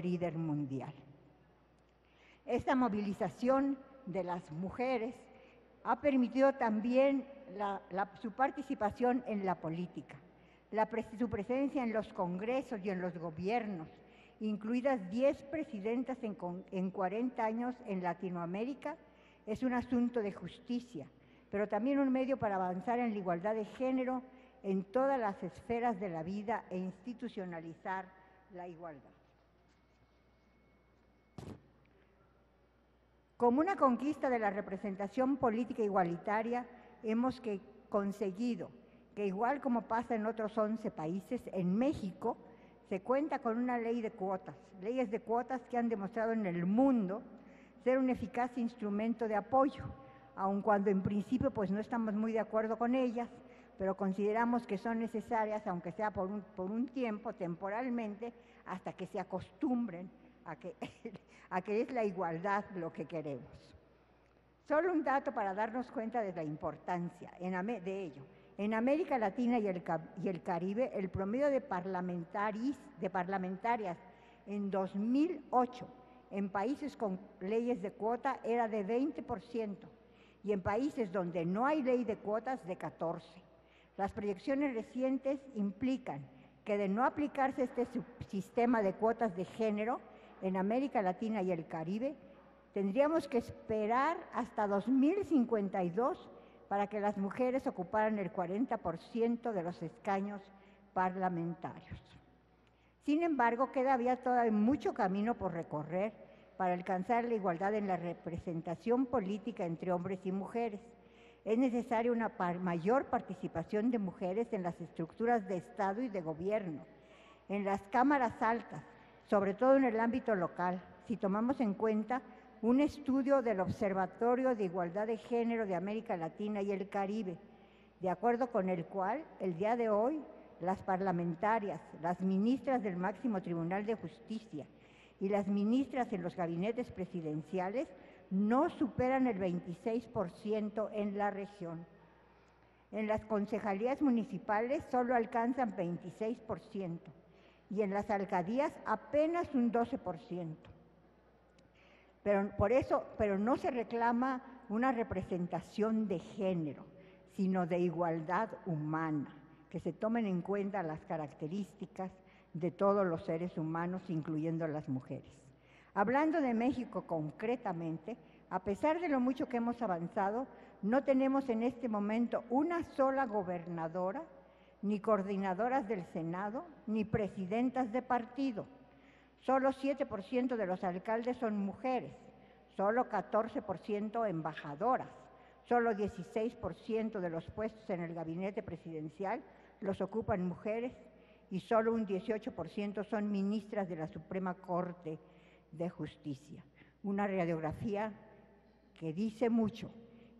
líder mundial. Esta movilización de las mujeres ha permitido también su participación en la política, su presencia en los congresos y en los gobiernos, incluidas 10 presidentas en 40 años en Latinoamérica, es un asunto de justicia, pero también un medio para avanzar en la igualdad de género en todas las esferas de la vida e institucionalizar la igualdad. Como una conquista de la representación política igualitaria, hemos conseguido que, igual como pasa en otros 11 países, en México se cuenta con una ley de cuotas, leyes de cuotas que han demostrado en el mundo ser un eficaz instrumento de apoyo, aun cuando en principio pues no estamos muy de acuerdo con ellas, pero consideramos que son necesarias, aunque sea por un tiempo, temporalmente, hasta que se acostumbren a que es la igualdad lo que queremos. Solo un dato para darnos cuenta de la importancia de ello. En América Latina y el Caribe, el promedio de parlamentarias en 2008 en países con leyes de cuota era de 20%, y en países donde no hay ley de cuotas de 14%. Las proyecciones recientes implican que, de no aplicarse este sistema de cuotas de género en América Latina y el Caribe, tendríamos que esperar hasta 2052 para que las mujeres ocuparan el 40% de los escaños parlamentarios. Sin embargo, queda todavía mucho camino por recorrer para alcanzar la igualdad en la representación política entre hombres y mujeres. Es necesaria una mayor participación de mujeres en las estructuras de Estado y de gobierno, en las cámaras altas, sobre todo en el ámbito local. Si tomamos en cuenta un estudio del Observatorio de Igualdad de Género de América Latina y el Caribe, de acuerdo con el cual, el día de hoy, las parlamentarias, las ministras del máximo Tribunal de Justicia y las ministras en los gabinetes presidenciales no superan el 26% en la región. En las concejalías municipales solo alcanzan 26% y en las alcaldías apenas un 12%. Pero no se reclama una representación de género, sino de igualdad humana, que se tomen en cuenta las características de todos los seres humanos, incluyendo las mujeres. Hablando de México concretamente, a pesar de lo mucho que hemos avanzado, no tenemos en este momento una sola gobernadora, ni coordinadoras del Senado, ni presidentas de partido. Solo 7% de los alcaldes son mujeres, solo 14% embajadoras, solo 16% de los puestos en el gabinete presidencial los ocupan mujeres y solo un 18% son ministras de la Suprema Corte de Justicia. Una radiografía que dice mucho.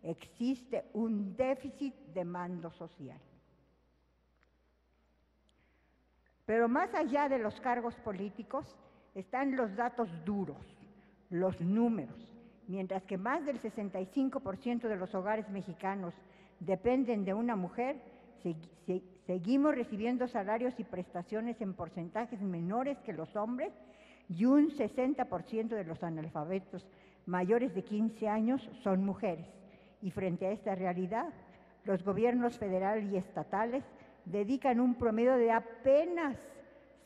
Existe un déficit de mando social. Pero más allá de los cargos políticos están los datos duros, los números. Mientras que más del 65% de los hogares mexicanos dependen de una mujer, seguimos recibiendo salarios y prestaciones en porcentajes menores que los hombres, y un 60% de los analfabetos mayores de 15 años son mujeres. Y frente a esta realidad, los gobiernos federales y estatales dedican un promedio de apenas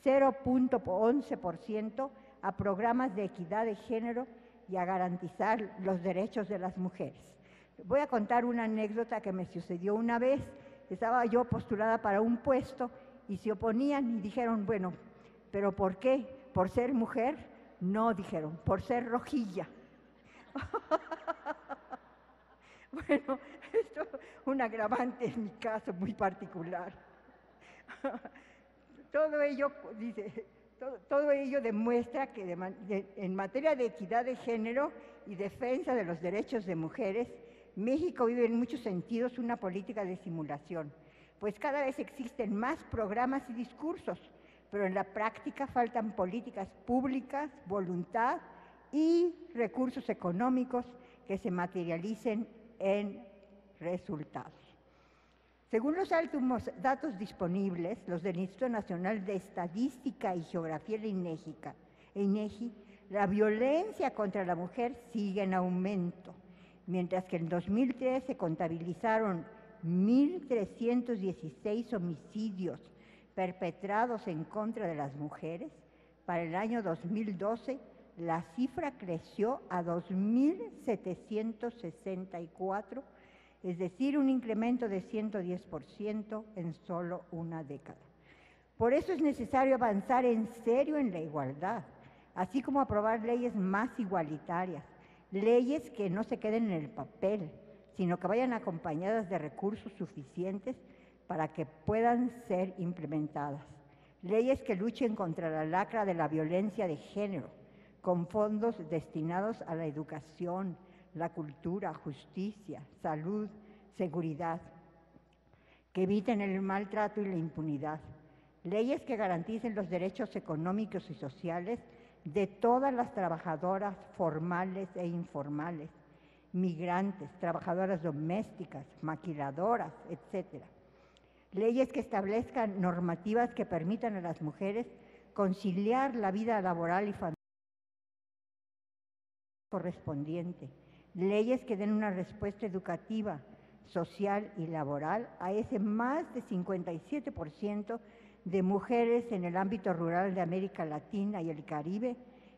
0.11% a programas de equidad de género y a garantizar los derechos de las mujeres. Voy a contar una anécdota que me sucedió una vez. Estaba yo postulada para un puesto y se oponían y dijeron, bueno, ¿pero por qué? ¿Por ser mujer? No, dijeron, por ser rojilla. Bueno, esto es un agravante en mi caso muy particular. Todo ello demuestra que en materia de equidad de género y defensa de los derechos de mujeres, México vive en muchos sentidos una política de simulación, pues cada vez existen más programas y discursos, pero en la práctica faltan políticas públicas, voluntad y recursos económicos que se materialicen en resultados. Según los últimos datos disponibles, los del Instituto Nacional de Estadística y Geografía, el INEGI, la violencia contra la mujer sigue en aumento, mientras que en 2003 se contabilizaron 1.316 homicidios perpetrados en contra de las mujeres. Para el año 2012, la cifra creció a 2.764, es decir, un incremento de 110% en solo una década. Por eso es necesario avanzar en serio en la igualdad, así como aprobar leyes más igualitarias, leyes que no se queden en el papel, sino que vayan acompañadas de recursos suficientes para que puedan ser implementadas. Leyes que luchen contra la lacra de la violencia de género, con fondos destinados a la educación, la cultura, justicia, salud, seguridad, que eviten el maltrato y la impunidad. Leyes que garanticen los derechos económicos y sociales de todas las trabajadoras formales e informales, migrantes, trabajadoras domésticas, maquiladoras, etc. Leyes que establezcan normativas que permitan a las mujeres conciliar la vida laboral y familiar correspondiente. Leyes que den una respuesta educativa, social y laboral a ese más de 57% de mujeres en el ámbito rural de América Latina y el Caribe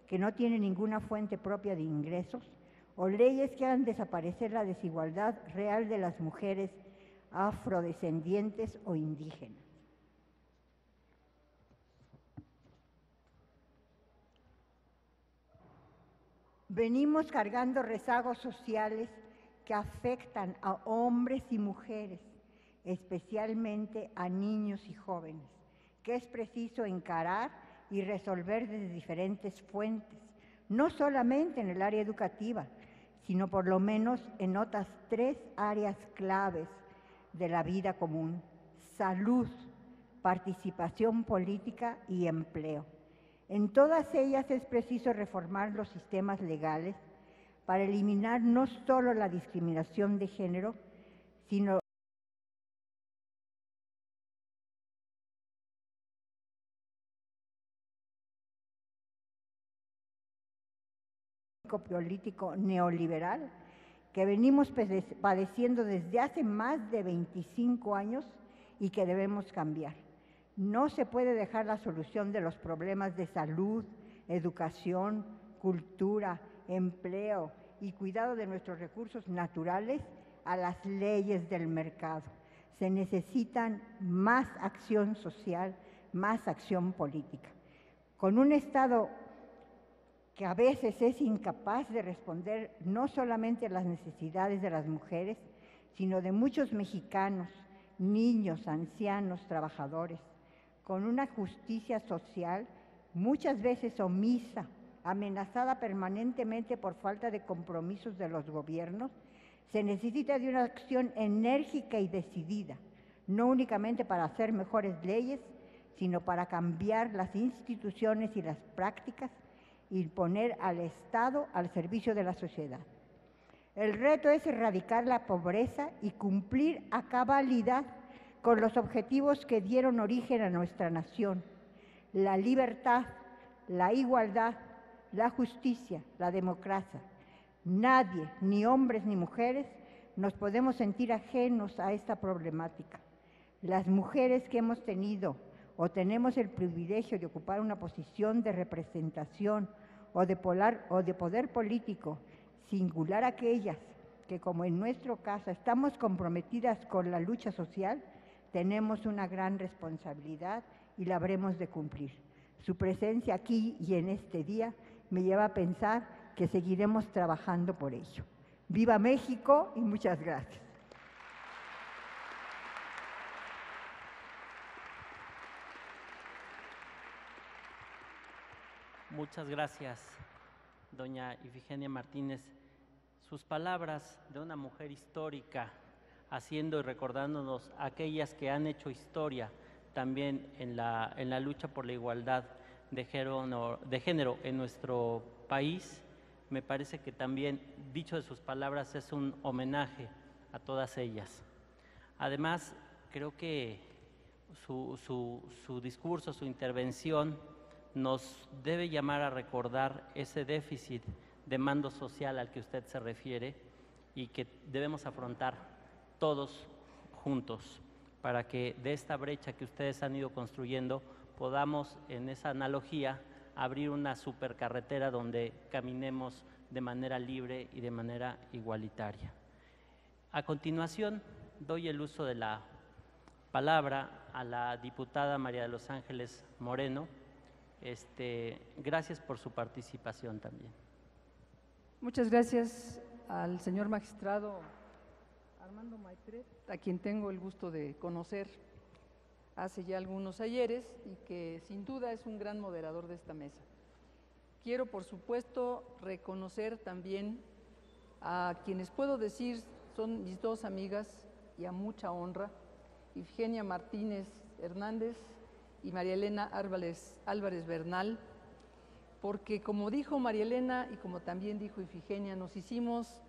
que no tienen ninguna fuente propia de ingresos, o leyes que hagan desaparecer la desigualdad real de las mujeres afrodescendientes o indígenas. Venimos cargando rezagos sociales que afectan a hombres y mujeres, especialmente a niños y jóvenes, que es preciso encarar y resolver desde diferentes fuentes, no solamente en el área educativa, sino por lo menos en otras 3 áreas claves de la vida común: salud, participación política y empleo. En todas ellas es preciso reformar los sistemas legales para eliminar no solo la discriminación de género, sino político neoliberal que venimos padeciendo desde hace más de 25 años y que debemos cambiar. No se puede dejar la solución de los problemas de salud, educación, cultura, empleo y cuidado de nuestros recursos naturales a las leyes del mercado. Se necesitan más acción social, más acción política. Con un Estado que a veces es incapaz de responder no solamente a las necesidades de las mujeres, sino de muchos mexicanos, niños, ancianos, trabajadores, con una justicia social muchas veces omisa, amenazada permanentemente por falta de compromisos de los gobiernos, se necesita de una acción enérgica y decidida, no únicamente para hacer mejores leyes, sino para cambiar las instituciones y las prácticas y poner al Estado al servicio de la sociedad. El reto es erradicar la pobreza y cumplir a cabalidad con los objetivos que dieron origen a nuestra nación: la libertad, la igualdad, la justicia, la democracia. Nadie, ni hombres ni mujeres, nos podemos sentir ajenos a esta problemática. Las mujeres que hemos tenido o tenemos el privilegio de ocupar una posición de representación o de poder político, singular aquellas que, como en nuestro caso, estamos comprometidas con la lucha social, tenemos una gran responsabilidad y la habremos de cumplir. Su presencia aquí y en este día me lleva a pensar que seguiremos trabajando por ello. ¡Viva México! Y muchas gracias. Muchas gracias, doña Ifigenia Martínez. Sus palabras de una mujer histórica, haciendo y recordándonos a aquellas que han hecho historia también en la lucha por la igualdad de género en nuestro país, me parece que también, dicho de sus palabras, es un homenaje a todas ellas. Además, creo que su discurso, su intervención, nos debe llamar a recordar ese déficit de mando social al que usted se refiere y que debemos afrontar todos juntos para que de esta brecha que ustedes han ido construyendo podamos, en esa analogía, abrir una supercarretera donde caminemos de manera libre y de manera igualitaria. A continuación, doy el uso de la palabra a la diputada María de los Ángeles Moreno. Gracias por su participación también. Muchas gracias al señor magistrado Armando Maitret, a quien tengo el gusto de conocer hace ya algunos ayeres y que sin duda es un gran moderador de esta mesa. Quiero, por supuesto, reconocer también a quienes puedo decir son mis dos amigas y a mucha honra, Ifigenia Martínez Hernández y María Elena Álvarez Bernal, porque como dijo María Elena y como también dijo Ifigenia, nos hicimos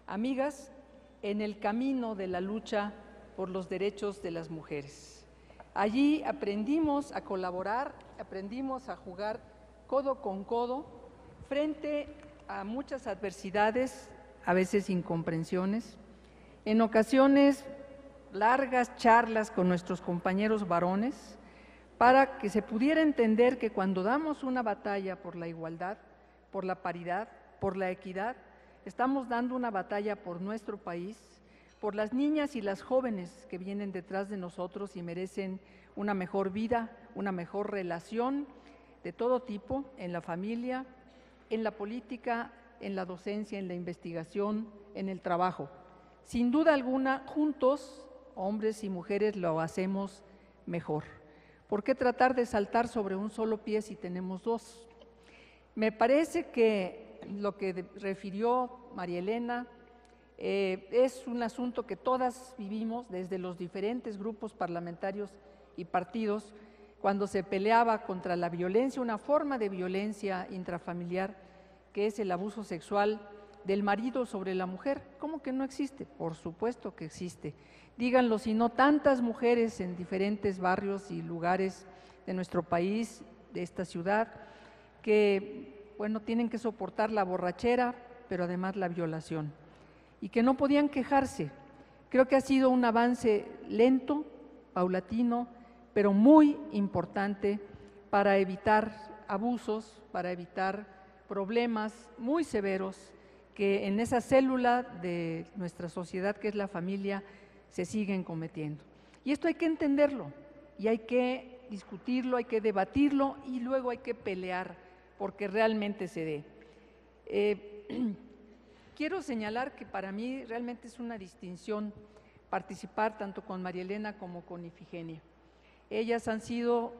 amigas en el camino de la lucha por los derechos de las mujeres. Allí aprendimos a colaborar, aprendimos a jugar codo con codo frente a muchas adversidades, a veces incomprensiones, en ocasiones largas charlas con nuestros compañeros varones para que se pudiera entender que cuando damos una batalla por la igualdad, por la paridad, por la equidad, estamos dando una batalla por nuestro país, por las niñas y las jóvenes que vienen detrás de nosotros y merecen una mejor vida, una mejor relación de todo tipo, en la familia, en la política, en la docencia, en la investigación, en el trabajo. Sin duda alguna, juntos, hombres y mujeres, lo hacemos mejor. ¿Por qué tratar de saltar sobre un solo pie si tenemos dos? Me parece que lo que refirió María Elena es un asunto que todas vivimos desde los diferentes grupos parlamentarios y partidos cuando se peleaba contra la violencia, una forma de violencia intrafamiliar que es el abuso sexual del marido sobre la mujer. ¿Cómo que no existe? Por supuesto que existe. Díganlo, si no tantas mujeres en diferentes barrios y lugares de nuestro país, de esta ciudad, que, bueno, tienen que soportar la borrachera, pero además la violación, y que no podían quejarse. Creo que ha sido un avance lento, paulatino, pero muy importante para evitar abusos, para evitar problemas muy severos que en esa célula de nuestra sociedad que es la familia se siguen cometiendo. Y esto hay que entenderlo y hay que discutirlo, hay que debatirlo y luego hay que pelear porque realmente se dé. Quiero señalar que para mí realmente es una distinción participar tanto con María Elena como con Ifigenia. Ellas han sido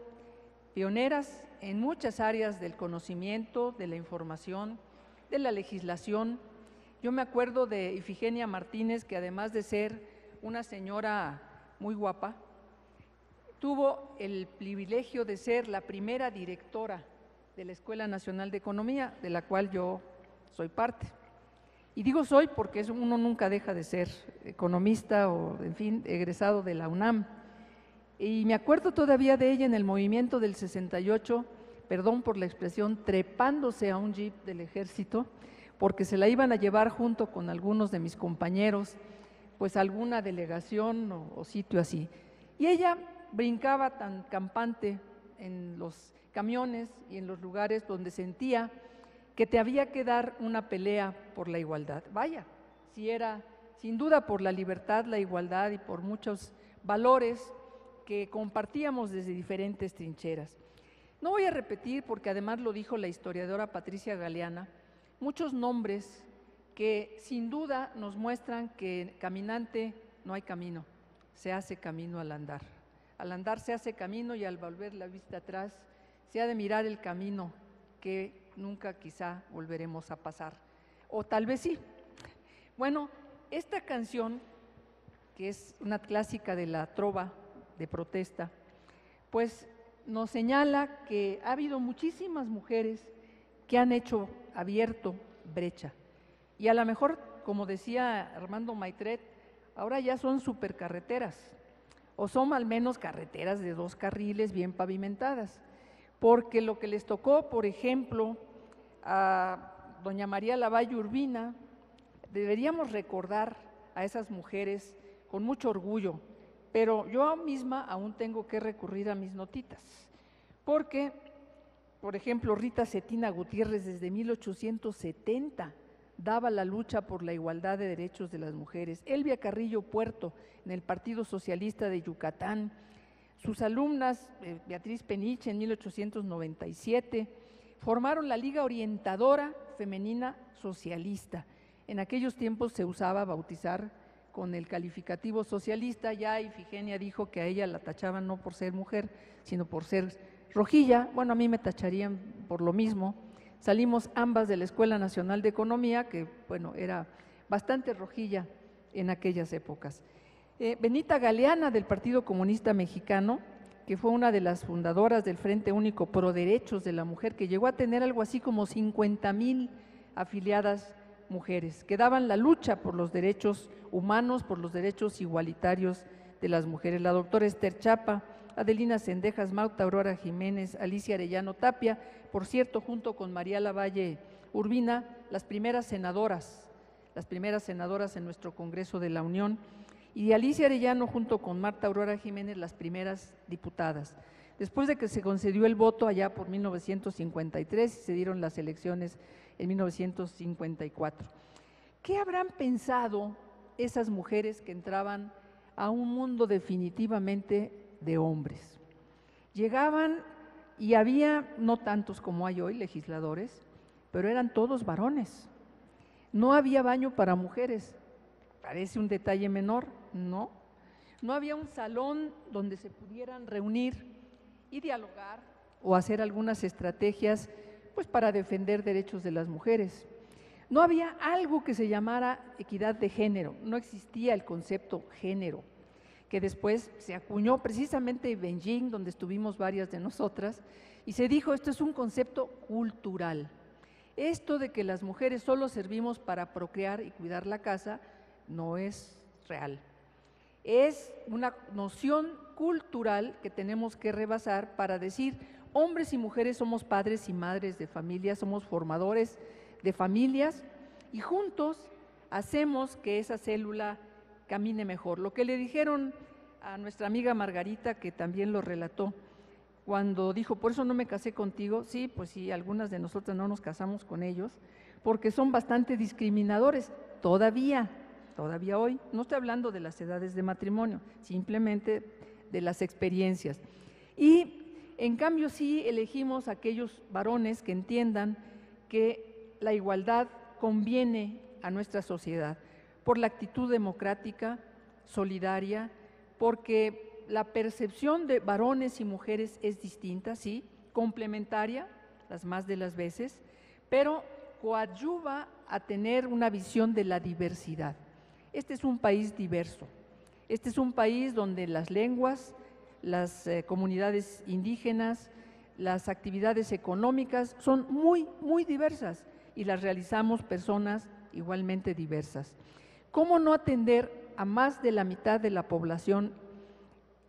pioneras en muchas áreas del conocimiento, de la información, de la legislación. Yo me acuerdo de Ifigenia Martínez, que además de ser una señora muy guapa, tuvo el privilegio de ser la primera directora de la Escuela Nacional de Economía, de la cual yo soy parte. Y digo soy porque uno nunca deja de ser economista o, en fin, egresado de la UNAM. Y me acuerdo todavía de ella en el movimiento del 68, perdón por la expresión, trepándose a un jeep del ejército, porque se la iban a llevar junto con algunos de mis compañeros, pues a alguna delegación o sitio así. Y ella brincaba tan campante en los camiones y en los lugares donde sentía que te había que dar una pelea por la igualdad. Vaya, si era sin duda por la libertad, la igualdad y por muchos valores que compartíamos desde diferentes trincheras. No voy a repetir, porque además lo dijo la historiadora Patricia Galeana, muchos nombres que sin duda nos muestran que caminante no hay camino, se hace camino al andar. Al andar se hace camino y al volver la vista atrás se ha de mirar el camino que nunca quizá volveremos a pasar, o tal vez sí. Bueno, esta canción, que es una clásica de la trova de protesta, pues nos señala que ha habido muchísimas mujeres que han abierto brecha. Y a lo mejor, como decía Armando Maitret, ahora ya son supercarreteras, o son al menos carreteras de 2 carriles bien pavimentadas, porque lo que les tocó, por ejemplo, a doña María Lavalle Urbina, deberíamos recordar a esas mujeres con mucho orgullo, pero yo misma aún tengo que recurrir a mis notitas, porque, por ejemplo, Rita Cetina Gutiérrez desde 1870 daba la lucha por la igualdad de derechos de las mujeres. Elvia Carrillo Puerto, en el Partido Socialista de Yucatán. Sus alumnas, Beatriz Peniche en 1897, formaron la Liga Orientadora Femenina Socialista. En aquellos tiempos se usaba bautizar con el calificativo socialista. Ya Ifigenia dijo que a ella la tachaban no por ser mujer, sino por ser rojilla. Bueno, a mí me tacharían por lo mismo. Salimos ambas de la Escuela Nacional de Economía, que bueno, era bastante rojilla en aquellas épocas. Benita Galeana, del Partido Comunista Mexicano, que fue una de las fundadoras del Frente Único Pro Derechos de la Mujer, que llegó a tener algo así como 50,000 afiliadas mujeres, que daban la lucha por los derechos humanos, por los derechos igualitarios de las mujeres. La doctora Esther Chapa, Adelina Cendejas Mauta, Aurora Jiménez, Alicia Arellano Tapia, por cierto, junto con María Lavalle Urbina, las primeras senadoras en nuestro Congreso de la Unión, y Alicia Arellano junto con Marta Aurora Jiménez, las primeras diputadas. Después de que se concedió el voto allá por 1953 y se dieron las elecciones en 1954. ¿Qué habrán pensado esas mujeres que entraban a un mundo definitivamente de hombres? Llegaban y había, no tantos como hay hoy, legisladores, pero eran todos varones. No había baño para mujeres, parece un detalle menor, no. No había un salón donde se pudieran reunir y dialogar o hacer algunas estrategias pues para defender derechos de las mujeres. No había algo que se llamara equidad de género, no existía el concepto género, que después se acuñó precisamente en Beijing, donde estuvimos varias de nosotras, y se dijo, esto es un concepto cultural. Esto de que las mujeres solo servimos para procrear y cuidar la casa no es real. Es una noción cultural que tenemos que rebasar para decir, hombres y mujeres somos padres y madres de familias, somos formadores de familias y juntos hacemos que esa célula camine mejor. Lo que le dijeron a nuestra amiga Margarita, que también lo relató, cuando dijo, por eso no me casé contigo, sí, pues sí, algunas de nosotras no nos casamos con ellos, porque son bastante discriminadores, todavía hoy. No estoy hablando de las edades de matrimonio, simplemente de las experiencias. Y en cambio sí elegimos aquellos varones que entiendan que la igualdad conviene a nuestra sociedad, por la actitud democrática, solidaria, porque la percepción de varones y mujeres es distinta, sí, complementaria, las más de las veces, pero coadyuva a tener una visión de la diversidad. Este es un país diverso, este es un país donde las lenguas, las comunidades indígenas, las actividades económicas son muy, muy diversas y las realizamos personas igualmente diversas. ¿Cómo no atender a más de la mitad de la población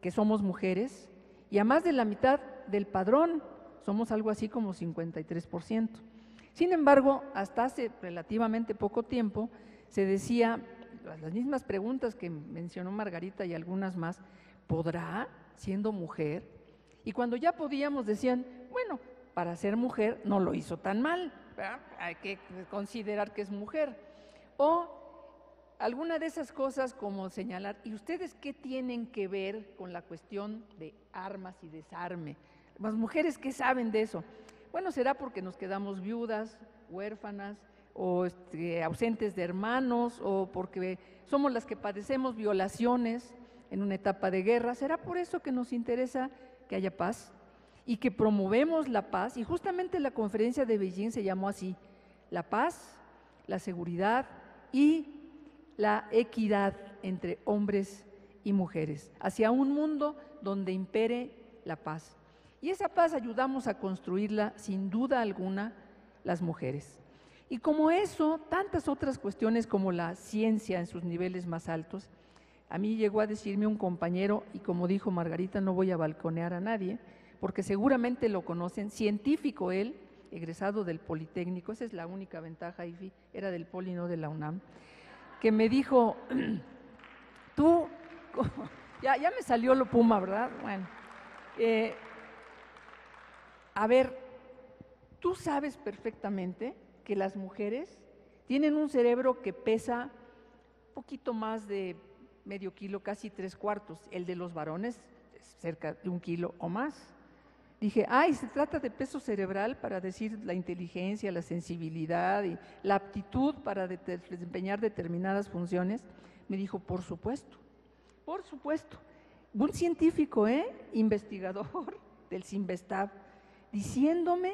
que somos mujeres y a más de la mitad del padrón? Somos algo así como 53%. Sin embargo, hasta hace relativamente poco tiempo se decía, las mismas preguntas que mencionó Margarita y algunas más, ¿podrá siendo mujer? Y cuando ya podíamos decían, bueno, para ser mujer no lo hizo tan mal, ¿verdad? Hay que considerar que es mujer. O alguna de esas cosas como señalar, ¿y ustedes qué tienen que ver con la cuestión de armas y desarme? Las mujeres, ¿qué saben de eso? Bueno, será porque nos quedamos viudas, huérfanas, o ausentes de hermanos, o porque somos las que padecemos violaciones en una etapa de guerra. ¿Será por eso que nos interesa que haya paz y que promovemos la paz? Y justamente la conferencia de Beijing se llamó así, la paz, la seguridad y la equidad entre hombres y mujeres, hacia un mundo donde impere la paz. Y esa paz ayudamos a construirla, sin duda alguna, las mujeres. Y como eso, tantas otras cuestiones como la ciencia en sus niveles más altos. A mí llegó a decirme un compañero, y como dijo Margarita, no voy a balconear a nadie, porque seguramente lo conocen, científico él, egresado del Politécnico, esa es la única ventaja, IFI, era del Poli, no de la UNAM, que me dijo, tú, ya me salió lo Puma, ¿verdad? Bueno, a ver, tú sabes perfectamente que las mujeres tienen un cerebro que pesa un poquito más de medio kilo, casi 3/4, el de los varones cerca de 1 kilo o más. Dije, se trata de peso cerebral para decir la inteligencia, la sensibilidad y la aptitud para desempeñar determinadas funciones. Me dijo, por supuesto, un científico, investigador del Cinvestav, diciéndome,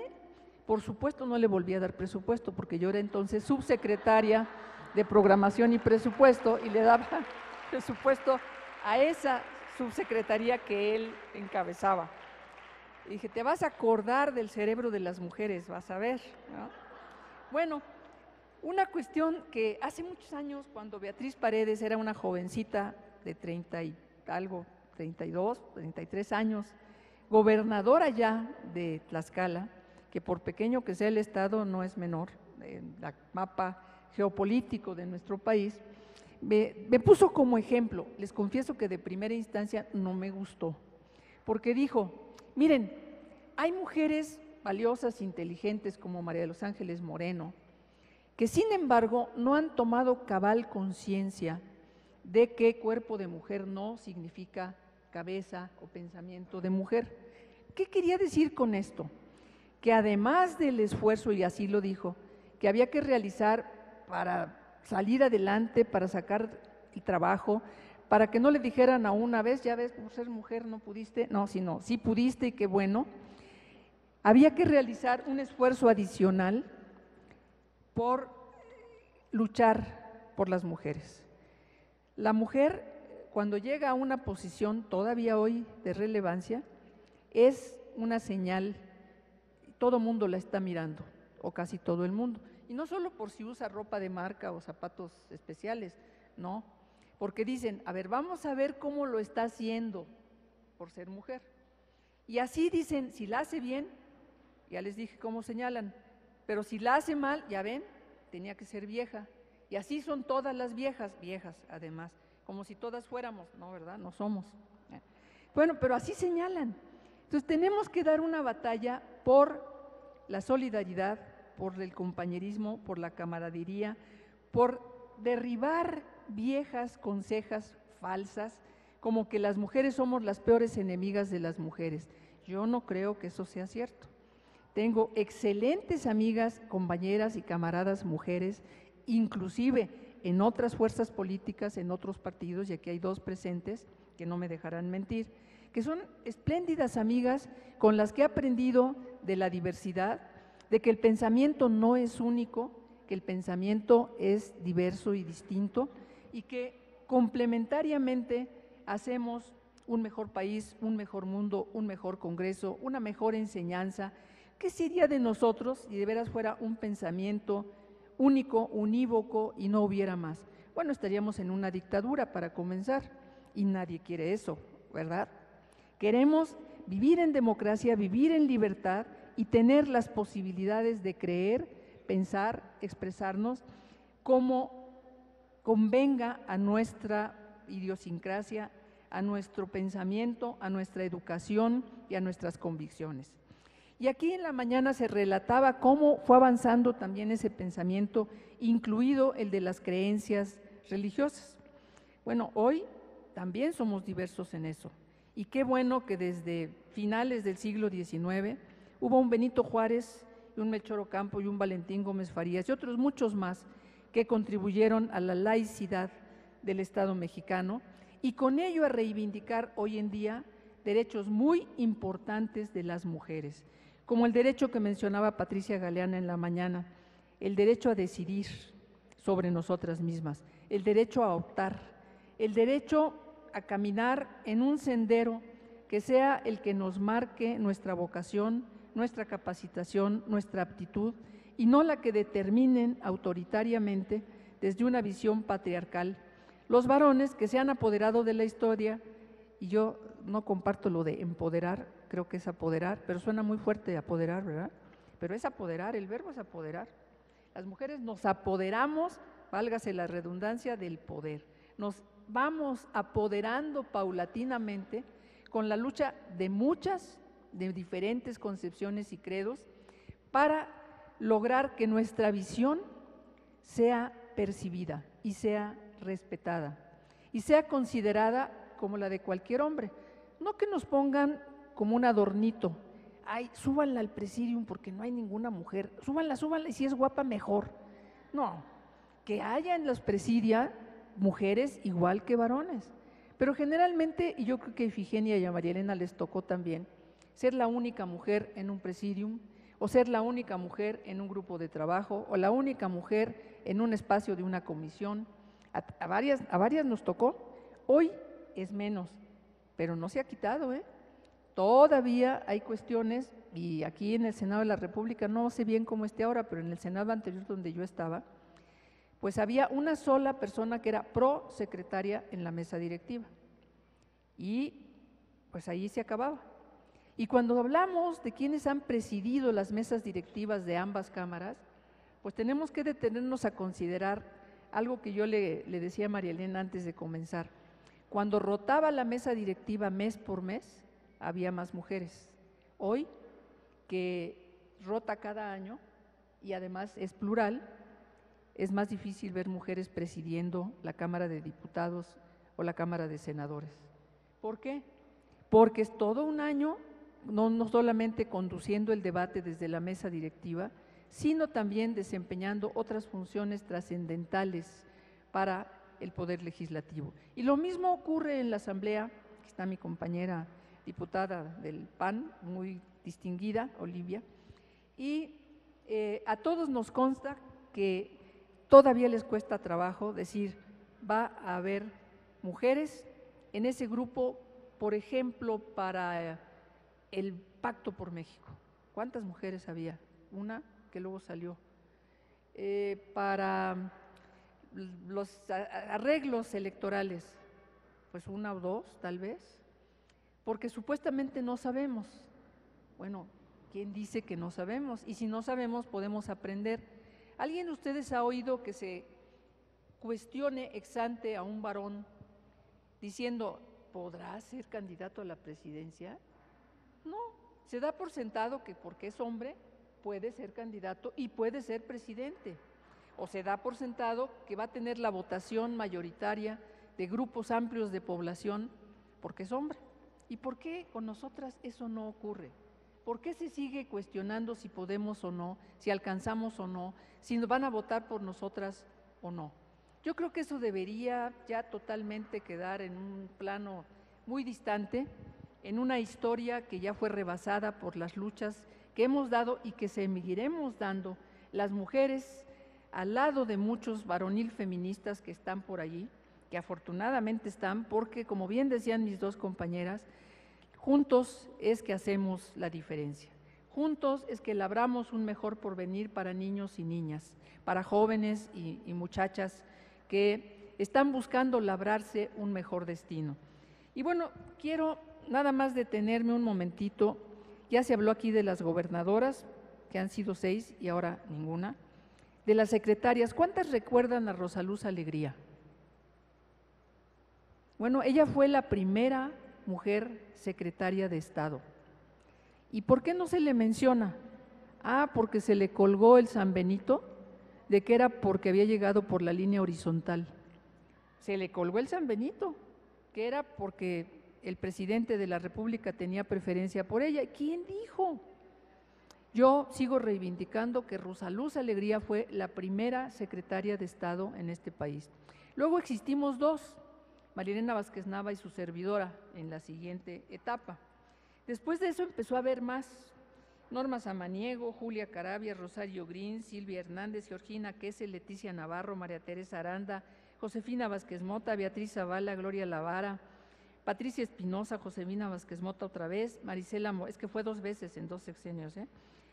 por supuesto no le volví a dar presupuesto porque yo era entonces subsecretaria de Programación y Presupuesto y le daba presupuesto a esa subsecretaría que él encabezaba. Y dije, te vas a acordar del cerebro de las mujeres, vas a ver, ¿no? Bueno, una cuestión que hace muchos años, cuando Beatriz Paredes era una jovencita de 30 y algo, 32, 33 años, gobernadora ya de Tlaxcala, que por pequeño que sea el estado no es menor, en el mapa geopolítico de nuestro país, me puso como ejemplo. Les confieso que de primera instancia no me gustó, porque dijo, miren, hay mujeres valiosas, inteligentes como María de los Ángeles Moreno, que sin embargo no han tomado cabal conciencia de que cuerpo de mujer no significa cabeza o pensamiento de mujer. ¿Qué quería decir con esto? Que además del esfuerzo, y así lo dijo, que había que realizar para salir adelante, para sacar el trabajo, para que no le dijeran a una vez, ya ves, por ser mujer no pudiste, no, sino sí pudiste y qué bueno. Había que realizar un esfuerzo adicional por luchar por las mujeres. La mujer, cuando llega a una posición todavía hoy de relevancia, es una señal, todo mundo la está mirando, o casi todo el mundo. Y no solo por si usa ropa de marca o zapatos especiales, no, porque dicen, a ver, vamos a ver cómo lo está haciendo por ser mujer. Y así dicen, si la hace bien, ya les dije cómo señalan, pero si la hace mal, ya ven, tenía que ser vieja. Y así son todas las viejas además, como si todas fuéramos, no, ¿verdad? No somos. Bueno, pero así señalan. Entonces tenemos que dar una batalla por la solidaridad, por el compañerismo, por la camaradería, por derribar viejas consejas falsas, como que las mujeres somos las peores enemigas de las mujeres. Yo no creo que eso sea cierto. Tengo excelentes amigas, compañeras y camaradas mujeres, inclusive en otras fuerzas políticas, en otros partidos, y aquí hay 2 presentes que no me dejarán mentir, que son espléndidas amigas con las que he aprendido de la diversidad, de que el pensamiento no es único, que el pensamiento es diverso y distinto y que complementariamente hacemos un mejor país, un mejor mundo, un mejor Congreso, una mejor enseñanza. ¿Qué sería de nosotros si de veras fuera un pensamiento único, unívoco y no hubiera más? Bueno, estaríamos en una dictadura para comenzar y nadie quiere eso, ¿verdad? Queremos vivir en democracia, vivir en libertad y tener las posibilidades de creer, pensar, expresarnos como convenga a nuestra idiosincrasia, a nuestro pensamiento, a nuestra educación y a nuestras convicciones. Y aquí en la mañana se relataba cómo fue avanzando también ese pensamiento, incluido el de las creencias religiosas. Bueno, hoy también somos diversos en eso. Y qué bueno que desde finales del siglo XIX hubo un Benito Juárez, y un Melchor Ocampo y un Valentín Gómez Farías y otros muchos más que contribuyeron a la laicidad del Estado mexicano y con ello a reivindicar hoy en día derechos muy importantes de las mujeres, como el derecho que mencionaba Patricia Galeana en la mañana, el derecho a decidir sobre nosotras mismas, el derecho a optar, el derecho a caminar en un sendero que sea el que nos marque nuestra vocación, nuestra capacitación, nuestra aptitud, y no la que determinen autoritariamente desde una visión patriarcal los varones que se han apoderado de la historia, y yo no comparto lo de empoderar, creo que es apoderar, pero suena muy fuerte apoderar, ¿verdad? Pero es apoderar, el verbo es apoderar. Las mujeres nos apoderamos, válgase la redundancia, del poder. Nos vamos apoderando paulatinamente con la lucha de muchas, de diferentes concepciones y credos, para lograr que nuestra visión sea percibida y sea respetada y sea considerada como la de cualquier hombre. No que nos pongan como un adornito, ay, súbanla al presidium porque no hay ninguna mujer, súbanla, y si es guapa mejor. No, que haya en los presidia mujeres igual que varones, pero generalmente, y yo creo que a Ifigenia y a María Elena les tocó también, ser la única mujer en un presidium, o ser la única mujer en un grupo de trabajo, o la única mujer en un espacio de una comisión. A varias nos tocó. Hoy es menos, pero no se ha quitado, ¿eh? Todavía hay cuestiones, y aquí en el Senado de la República, no sé bien cómo esté ahora, pero en el Senado anterior donde yo estaba, pues había una sola persona que era prosecretaria en la mesa directiva, y pues ahí se acababa. Y cuando hablamos de quienes han presidido las mesas directivas de ambas cámaras, pues tenemos que detenernos a considerar algo que yo le decía a María Elena antes de comenzar. Cuando rotaba la mesa directiva mes por mes, había más mujeres. Hoy, que rota cada año y además es plural, es más difícil ver mujeres presidiendo la Cámara de Diputados o la Cámara de Senadores. ¿Por qué? Porque es todo un año no solamente conduciendo el debate desde la mesa directiva, sino también desempeñando otras funciones trascendentales para el Poder Legislativo. Y lo mismo ocurre en la Asamblea, aquí está mi compañera diputada del PAN, muy distinguida, Olivia, y a todos nos consta que todavía les cuesta trabajo decir, va a haber mujeres en ese grupo, por ejemplo, para el Pacto por México. ¿Cuántas mujeres había? Una que luego salió. Para los arreglos electorales, pues una o dos tal vez, porque supuestamente no sabemos. Bueno, ¿quién dice que no sabemos? Y si no sabemos, podemos aprender. ¿Alguien de ustedes ha oído que se cuestione ex ante a un varón diciendo, ¿podrá ser candidato a la presidencia? No, se da por sentado que porque es hombre puede ser candidato y puede ser presidente, o se da por sentado que va a tener la votación mayoritaria de grupos amplios de población porque es hombre. ¿Y por qué con nosotras eso no ocurre? ¿Por qué se sigue cuestionando si podemos o no, si alcanzamos o no, si van a votar por nosotras o no? Yo creo que eso debería ya totalmente quedar en un plano muy distante, en una historia que ya fue rebasada por las luchas que hemos dado y que seguiremos dando las mujeres al lado de muchos varonil feministas que están por allí, que afortunadamente están, porque como bien decían mis dos compañeras, juntos es que hacemos la diferencia, juntos es que labramos un mejor porvenir para niños y niñas, para jóvenes y muchachas que están buscando labrarse un mejor destino. Y bueno, quiero nada más detenerme un momentito, ya se habló aquí de las gobernadoras, que han sido 6 y ahora ninguna, de las secretarias. ¿Cuántas recuerdan a Rosaluz Alegría? Bueno, ella fue la primera mujer secretaria de Estado. ¿Y por qué no se le menciona? Ah, porque se le colgó el San Benito de que era porque había llegado por la línea horizontal. Se le colgó el San Benito, que era porque el presidente de la República tenía preferencia por ella. ¿Quién dijo? Yo sigo reivindicando que Rosaluz Alegría fue la primera secretaria de Estado en este país. Luego existimos dos, María Elena Vázquez Nava y su servidora, en la siguiente etapa. Después de eso empezó a haber más. Norma Samaniego, Julia Caravia, Rosario Green, Silvia Hernández, Georgina Quese, Leticia Navarro, María Teresa Aranda, Josefina Vázquez Mota, Beatriz Zavala, Gloria Lavara, Patricia Espinosa, Josefina Vázquez Mota otra vez, Marisela, es que fue 2 veces en 2 sexenios,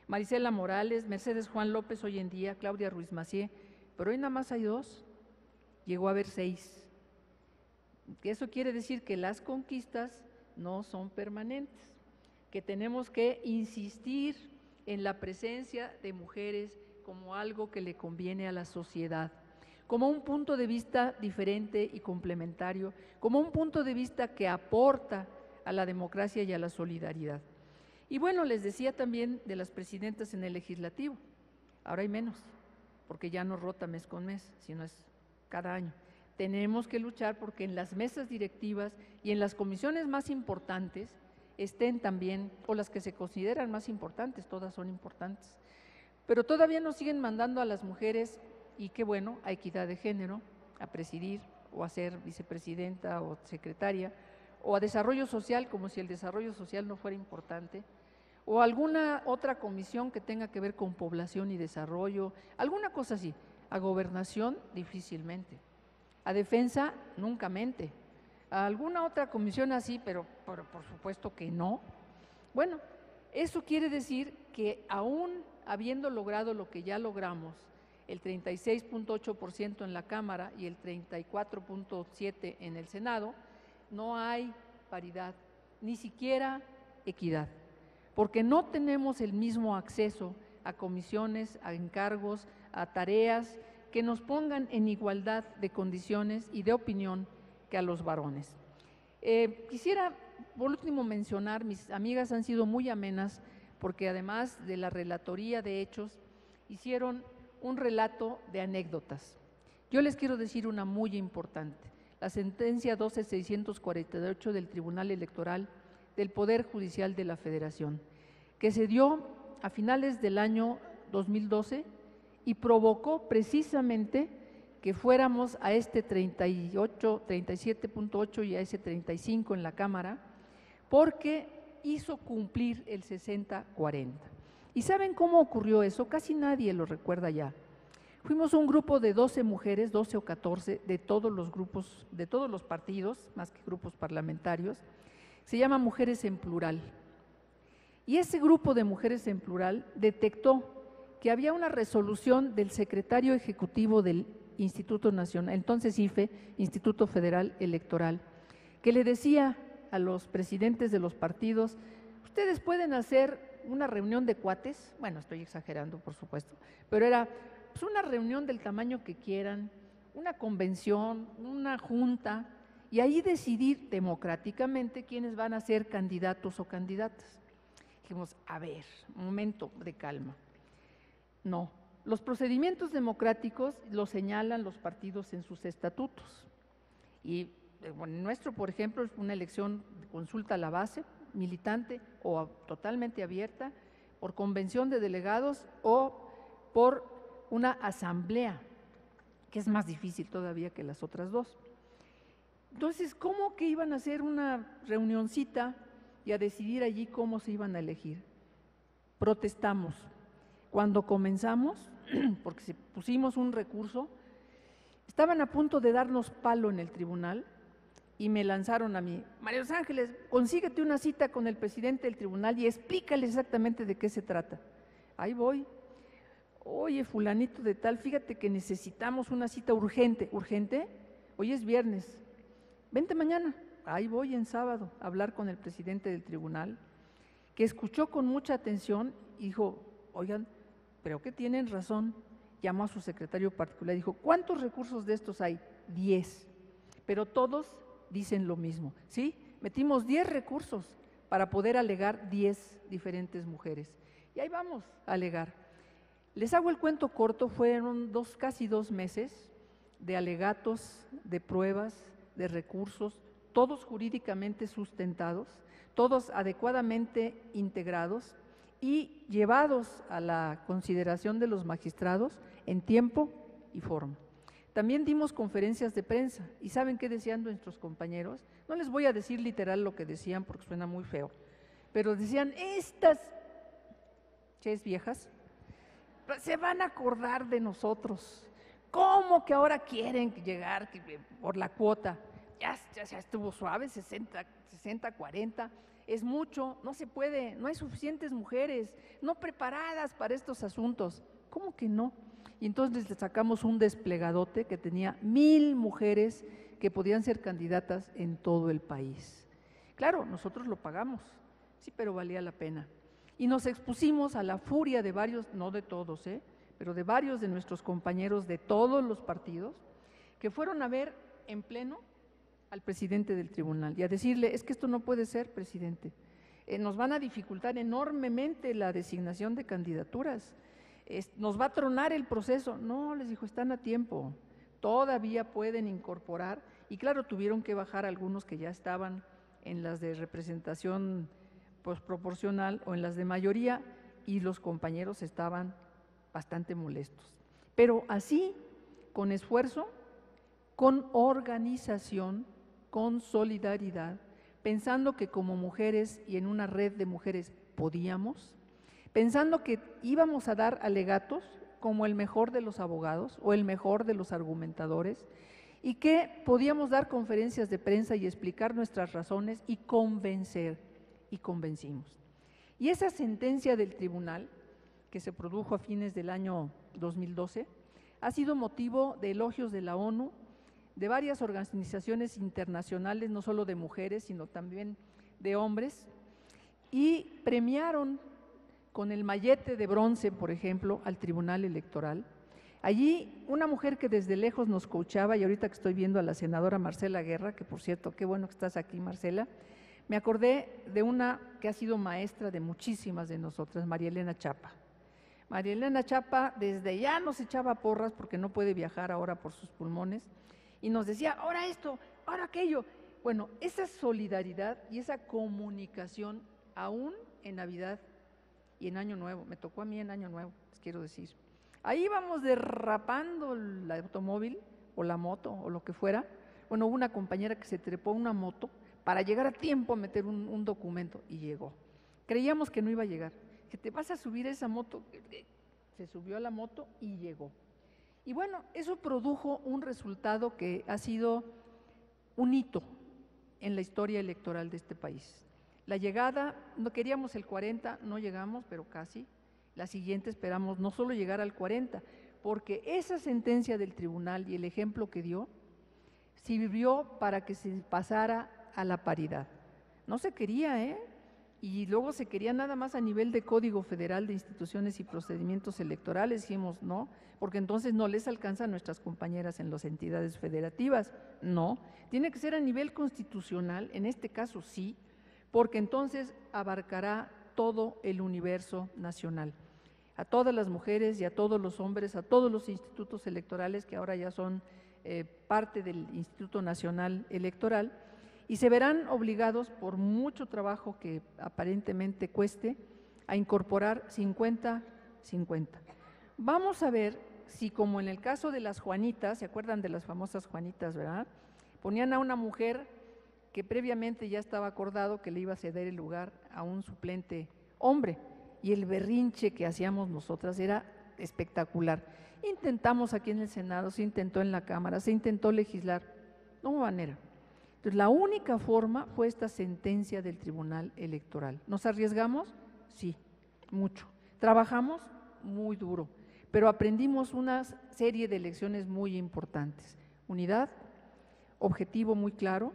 Marisela Morales, Mercedes Juan López hoy en día, Claudia Ruiz Macié, pero hoy nada más hay 2, llegó a haber 6. Eso quiere decir que las conquistas no son permanentes, que tenemos que insistir en la presencia de mujeres como algo que le conviene a la sociedad, como un punto de vista diferente y complementario, como un punto de vista que aporta a la democracia y a la solidaridad. Y bueno, les decía también de las presidentas en el legislativo, ahora hay menos, porque ya no rota mes con mes, sino es cada año. Tenemos que luchar porque en las mesas directivas y en las comisiones más importantes estén también, o las que se consideran más importantes, todas son importantes, pero todavía nos siguen mandando a las mujeres, y qué bueno, a equidad de género, a presidir o a ser vicepresidenta o secretaria, o a desarrollo social, como si el desarrollo social no fuera importante, o alguna otra comisión que tenga que ver con población y desarrollo, alguna cosa así. A gobernación, difícilmente. A defensa, nunca mente. A alguna otra comisión así, pero por supuesto que no. Bueno, eso quiere decir que aún habiendo logrado lo que ya logramos, el 36.8% en la Cámara y el 34.7% en el Senado, no hay paridad, ni siquiera equidad, porque no tenemos el mismo acceso a comisiones, a encargos, a tareas que nos pongan en igualdad de condiciones y de opinión que a los varones. Quisiera, por último, mencionar, mis amigas han sido muy amenas, porque además de la relatoría de hechos, hicieron un relato de anécdotas. Yo les quiero decir una muy importante. La sentencia 12.648 del Tribunal Electoral del Poder Judicial de la Federación, que se dio a finales del año 2012 y provocó precisamente que fuéramos a este 37.8 y a ese 35 en la Cámara, porque hizo cumplir el 60-40. ¿Y saben cómo ocurrió eso? Casi nadie lo recuerda ya. Fuimos un grupo de 12 mujeres, 12 o 14, de todos los grupos, de todos los partidos, más que grupos parlamentarios, se llama Mujeres en Plural. Y ese grupo de Mujeres en Plural detectó que había una resolución del secretario ejecutivo del Instituto Nacional, entonces IFE, Instituto Federal Electoral, que le decía a los presidentes de los partidos: ustedes pueden hacer una reunión de cuates, bueno, estoy exagerando por supuesto, pero era pues una reunión del tamaño que quieran, una convención, una junta, y ahí decidir democráticamente quiénes van a ser candidatos o candidatas. Dijimos, a ver, un momento de calma. No, los procedimientos democráticos los señalan los partidos en sus estatutos. Y bueno, nuestro, por ejemplo, es una elección de consulta a la base, militante o totalmente abierta, por convención de delegados o por una asamblea, que es más difícil todavía que las otras dos. Entonces, ¿cómo que iban a hacer una reunioncita y a decidir allí cómo se iban a elegir? Protestamos. Cuando comenzamos, porque pusimos un recurso, estaban a punto de darnos palo en el tribunal y me lanzaron a mí: María Los Ángeles, consíguete una cita con el presidente del tribunal y explícale exactamente de qué se trata. Ahí voy. Oye, fulanito de tal, fíjate que necesitamos una cita urgente. ¿Urgente? Hoy es viernes. Vente mañana. Ahí voy en sábado a hablar con el presidente del tribunal, que escuchó con mucha atención y dijo: oigan, pero que tienen razón. Llamó a su secretario particular y dijo: ¿cuántos recursos de estos hay? 10. Pero todos dicen lo mismo, ¿sí? Metimos 10 recursos para poder alegar 10 diferentes mujeres. Y ahí vamos a alegar. Les hago el cuento corto, fueron casi 2 meses de alegatos, de pruebas, de recursos, todos jurídicamente sustentados, todos adecuadamente integrados y llevados a la consideración de los magistrados en tiempo y forma. También dimos conferencias de prensa y ¿saben qué decían nuestros compañeros? No les voy a decir literal lo que decían porque suena muy feo, pero decían: estas ches viejas se van a acordar de nosotros. ¿Cómo que ahora quieren llegar por la cuota? Ya estuvo suave, 60-40, es mucho, no se puede, no hay suficientes mujeres, no preparadas para estos asuntos. ¿Cómo que no? Y entonces le sacamos un desplegadote que tenía 1000 mujeres que podían ser candidatas en todo el país. Claro, nosotros lo pagamos. sí, pero valía la pena. Y nos expusimos a la furia de varios, no de todos, pero de varios de nuestros compañeros de todos los partidos, que fueron a ver en pleno al presidente del tribunal y a decirle, es que esto no puede ser, presidente, nos van a dificultar enormemente la designación de candidaturas, nos va a tronar el proceso. No, les dijo, están a tiempo, todavía pueden incorporar, y claro, tuvieron que bajar algunos que ya estaban en las de representación pues, proporcional o en las de mayoría, y los compañeros estaban bastante molestos. Pero así, con esfuerzo, con organización, con solidaridad, pensando que como mujeres y en una red de mujeres podíamos, pensando que íbamos a dar alegatos como el mejor de los abogados o el mejor de los argumentadores, y que podíamos dar conferencias de prensa y explicar nuestras razones y convencer, y convencimos. Y esa sentencia del tribunal, que se produjo a fines del año 2012, ha sido motivo de elogios de la ONU, de varias organizaciones internacionales, no solo de mujeres, sino también de hombres, y premiaron con el mallete de bronce, por ejemplo, al Tribunal Electoral. Allí una mujer que desde lejos nos coachaba, y ahorita que estoy viendo a la senadora Marcela Guerra, que por cierto, qué bueno que estás aquí, Marcela, me acordé de una que ha sido maestra de muchísimas de nosotras, María Elena Chapa. María Elena Chapa desde ya nos echaba porras porque no puede viajar ahora por sus pulmones, y nos decía, ahora esto, ahora aquello. Bueno, esa solidaridad y esa comunicación aún en Navidad y en Año Nuevo, me tocó a mí en Año Nuevo, les quiero decir. Ahí íbamos derrapando el automóvil o la moto o lo que fuera. Bueno, hubo una compañera que se trepó a una moto para llegar a tiempo a meter un documento y llegó. Creíamos que no iba a llegar, que te vas a subir a esa moto. Se subió a la moto y llegó. Y bueno, eso produjo un resultado que ha sido un hito en la historia electoral de este país. La llegada, no queríamos el 40, no llegamos, pero casi. La siguiente esperamos no solo llegar al 40, porque esa sentencia del tribunal y el ejemplo que dio sirvió para que se pasara a la paridad. No se quería, y luego se quería nada más a nivel de Código Federal de Instituciones y Procedimientos Electorales. Dijimos no, porque entonces no les alcanza a nuestras compañeras en las entidades federativas. No, tiene que ser a nivel constitucional, en este caso sí, porque entonces abarcará todo el universo nacional, a todas las mujeres y a todos los hombres, a todos los institutos electorales que ahora ya son parte del Instituto Nacional Electoral, y se verán obligados por mucho trabajo que aparentemente cueste a incorporar 50-50. Vamos a ver si, como en el caso de las Juanitas, ¿se acuerdan de las famosas Juanitas, verdad? Ponían a una mujer que previamente ya estaba acordado que le iba a ceder el lugar a un suplente hombre, y el berrinche que hacíamos nosotras era espectacular. Intentamos aquí en el Senado, se intentó en la Cámara, se intentó legislar, no hubo manera. Entonces, la única forma fue esta sentencia del Tribunal Electoral. ¿Nos arriesgamos? Sí, mucho. Trabajamos muy duro, pero aprendimos una serie de lecciones muy importantes. Unidad, objetivo muy claro,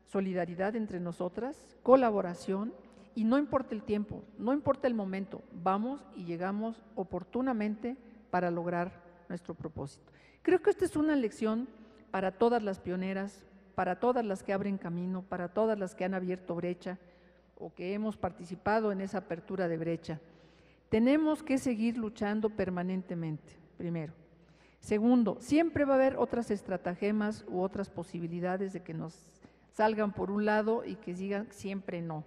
solidaridad entre nosotras, colaboración, y no importa el tiempo, no importa el momento, vamos y llegamos oportunamente para lograr nuestro propósito. Creo que esta es una lección para todas las pioneras, para todas las que abren camino, para todas las que han abierto brecha o que hemos participado en esa apertura de brecha. Tenemos que seguir luchando permanentemente, primero. Segundo, siempre va a haber otras estratagemas u otras posibilidades de que nos salgan por un lado y que digan siempre no.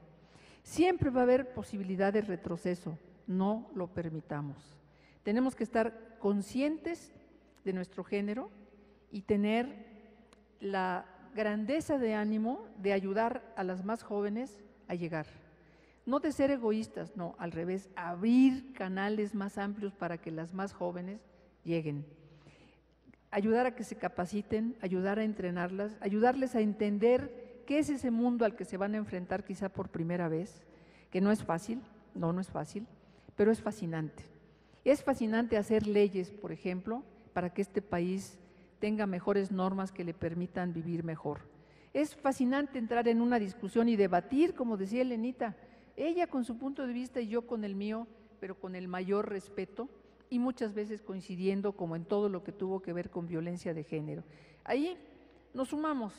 Siempre va a haber posibilidad de retroceso, no lo permitamos. Tenemos que estar conscientes de nuestro género y tener la grandeza de ánimo de ayudar a las más jóvenes a llegar. No de ser egoístas, no, al revés, abrir canales más amplios para que las más jóvenes lleguen. Ayudar a que se capaciten, ayudar a entrenarlas, ayudarles a entender qué es ese mundo al que se van a enfrentar quizá por primera vez, que no es fácil, no es fácil, pero es fascinante. Es fascinante hacer leyes, por ejemplo, para que este país tenga mejores normas que le permitan vivir mejor. Es fascinante entrar en una discusión y debatir, como decía Elenita, ella con su punto de vista y yo con el mío, pero con el mayor respeto y muchas veces coincidiendo como en todo lo que tuvo que ver con violencia de género. Ahí nos sumamos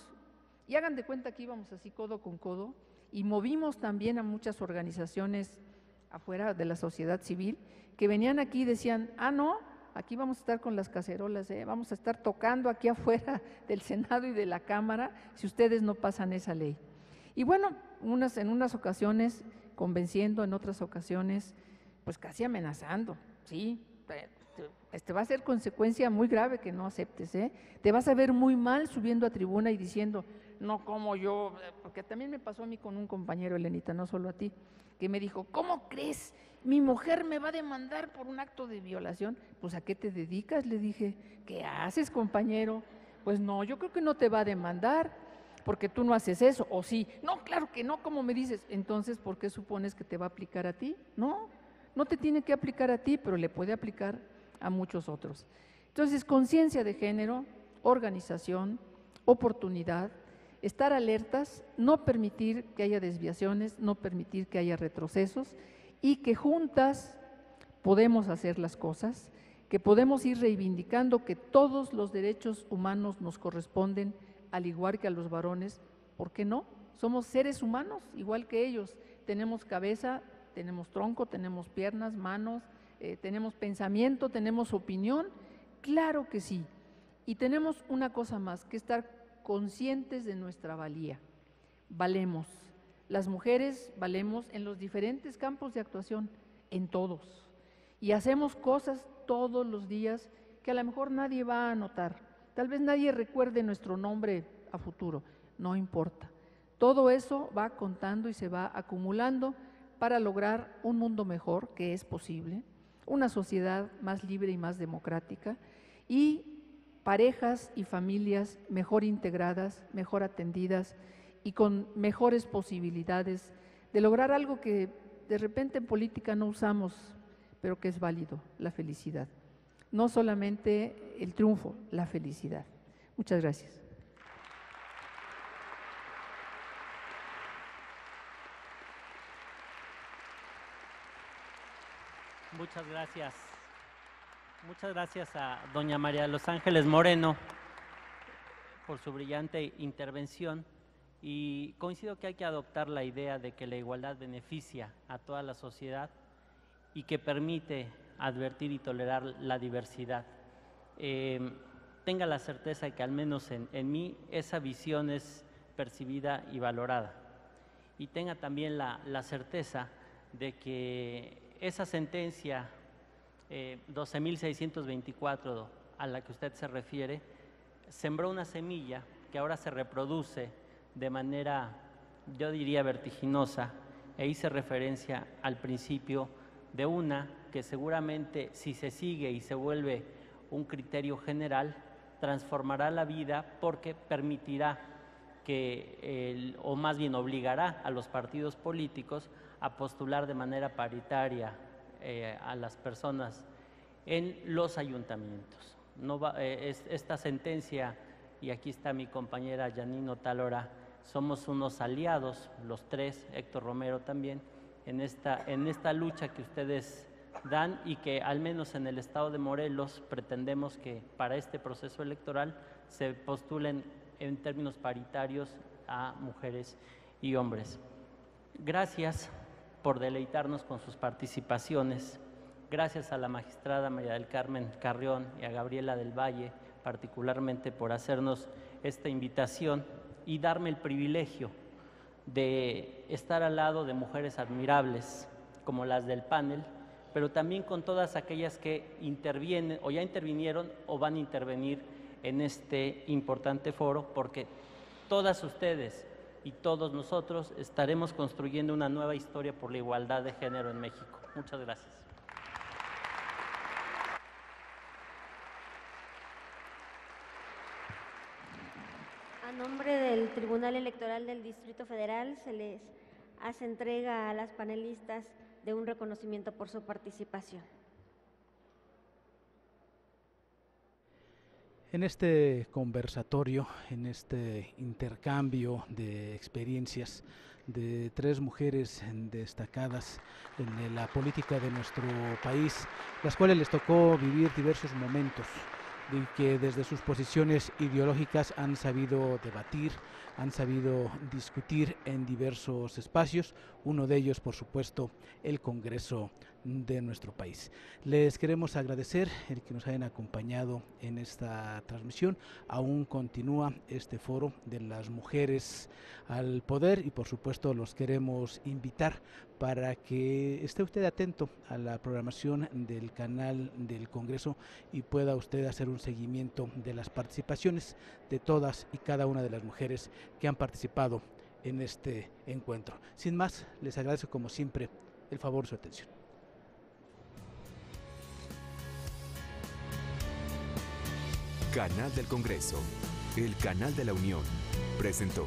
y hagan de cuenta que íbamos así codo con codo y movimos también a muchas organizaciones afuera de la sociedad civil que venían aquí y decían, no, aquí vamos a estar con las cacerolas, vamos a estar tocando aquí afuera del Senado y de la Cámara si ustedes no pasan esa ley. Y bueno, en unas ocasiones convenciendo, en otras ocasiones pues casi amenazando, sí, va a ser consecuencia muy grave que no aceptes, te vas a ver muy mal subiendo a tribuna y diciendo, no como yo, porque también me pasó a mí con un compañero, Elenita, no solo a ti, que me dijo, ¿cómo crees? Mi mujer me va a demandar por un acto de violación. Pues ¿a qué te dedicas? Le dije, ¿qué haces, compañero? Pues no, yo creo que no te va a demandar porque tú no haces eso, o sí. No, claro que no, como me dices. Entonces, ¿por qué supones que te va a aplicar a ti? No, no te tiene que aplicar a ti, pero le puede aplicar a muchos otros. Entonces, conciencia de género, organización, oportunidad, estar alertas, no permitir que haya desviaciones, no permitir que haya retrocesos y que juntas podemos hacer las cosas, que podemos ir reivindicando que todos los derechos humanos nos corresponden, al igual que a los varones. ¿Por qué no? Somos seres humanos, igual que ellos. Tenemos cabeza, tenemos tronco, tenemos piernas, manos, tenemos pensamiento, tenemos opinión. Claro que sí. Y tenemos una cosa más, que estar conscientes de nuestra valía. Valemos. Las mujeres valemos en los diferentes campos de actuación, en todos. Y hacemos cosas todos los días que a lo mejor nadie va a notar. Tal vez nadie recuerde nuestro nombre a futuro, no importa. Todo eso va contando y se va acumulando para lograr un mundo mejor, que es posible, una sociedad más libre y más democrática y parejas y familias mejor integradas, mejor atendidas y con mejores posibilidades de lograr algo que de repente en política no usamos, pero que es válido, la felicidad. No solamente el triunfo, la felicidad. Muchas gracias. Muchas gracias. Muchas gracias a doña María de los Ángeles Moreno por su brillante intervención, y coincido que hay que adoptar la idea de que la igualdad beneficia a toda la sociedad y que permite advertir y tolerar la diversidad. Tenga la certeza de que al menos en mí esa visión es percibida y valorada, y tenga también la certeza de que esa sentencia 12.624 a la que usted se refiere sembró una semilla que ahora se reproduce de manera, yo diría, vertiginosa, e hice referencia al principio de una que seguramente, si se sigue y se vuelve un criterio general, transformará la vida, porque permitirá que, o más bien obligará a los partidos políticos a postular de manera paritaria a las personas en los ayuntamientos. Esta sentencia, y aquí está mi compañera Yanino Talora, somos unos aliados, los tres, Héctor Romero también, en esta lucha que ustedes dan, y que al menos en el estado de Morelos pretendemos que para este proceso electoral se postulen en términos paritarios a mujeres y hombres. Gracias por deleitarnos con sus participaciones. Gracias a la magistrada María del Carmen Carrión y a Gabriela del Valle, particularmente por hacernos esta invitación y darme el privilegio de estar al lado de mujeres admirables como las del panel, pero también con todas aquellas que intervienen o ya intervinieron o van a intervenir en este importante foro, porque todas ustedes y todos nosotros estaremos construyendo una nueva historia por la igualdad de género en México. Muchas gracias. A nombre del Tribunal Electoral del Distrito Federal, se les hace entrega a las panelistas de un reconocimiento por su participación. En este conversatorio, en este intercambio de experiencias, de 3 mujeres destacadas en la política de nuestro país, las cuales les tocó vivir diversos momentos y que desde sus posiciones ideológicas han sabido debatir, han sabido discutir en diversos espacios, uno de ellos, por supuesto, el Congreso de nuestro país. Les queremos agradecer el que nos hayan acompañado en esta transmisión. Aún continúa este foro de las mujeres al poder y por supuesto los queremos invitar para que esté usted atento a la programación del canal del Congreso y pueda usted hacer un seguimiento de las participaciones de todas y cada una de las mujeres que han participado en este encuentro. Sin más, les agradezco como siempre el favor de su atención. Canal del Congreso, el canal de la Unión, presentó.